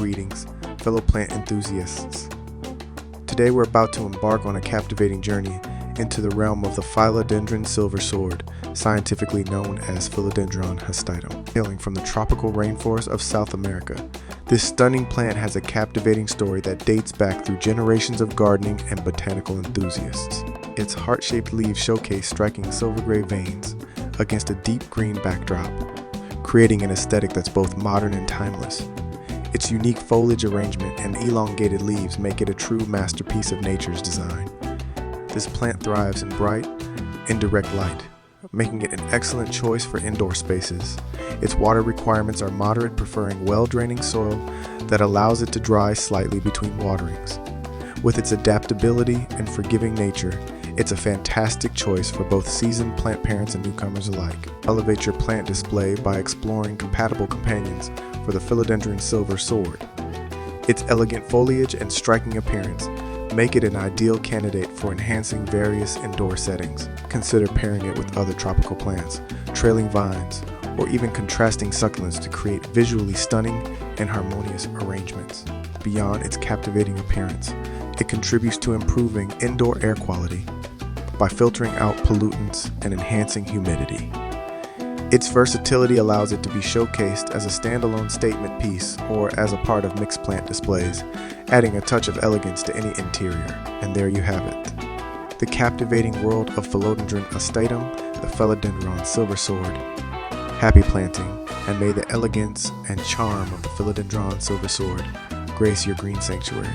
greetings, fellow plant enthusiasts. Today we're about to embark on a captivating journey into the realm of the Philodendron Silver Sword, scientifically known as Philodendron histitum. Hailing from the tropical rainforest of South America, this stunning plant has a captivating story that dates back through generations of gardening and botanical enthusiasts. Its heart-shaped leaves showcase striking silver-gray veins against a deep green backdrop, creating an aesthetic that's both modern and timeless. Its unique foliage arrangement and elongated leaves make it a true masterpiece of nature's design. This plant thrives in bright, indirect light, making it an excellent choice for indoor spaces. Its water requirements are moderate, preferring well-draining soil that allows it to dry slightly between waterings. With its adaptability and forgiving nature, it's a fantastic choice for both seasoned plant parents and newcomers alike. Elevate your plant display by exploring compatible companions for the Philodendron Silver Sword. Its elegant foliage and striking appearance make it an ideal candidate for enhancing various indoor settings. Consider pairing it with other tropical plants, trailing vines, or even contrasting succulents to create visually stunning and harmonious arrangements. Beyond its captivating appearance, it contributes to improving indoor air quality by filtering out pollutants and enhancing humidity. Its versatility allows it to be showcased as a standalone statement piece or as a part of mixed plant displays, adding a touch of elegance to any interior. And there you have it, the captivating world of Philodendron histitum, the Philodendron Silver Sword. Happy planting, and may the elegance and charm of the Philodendron Silver Sword grace your green sanctuary.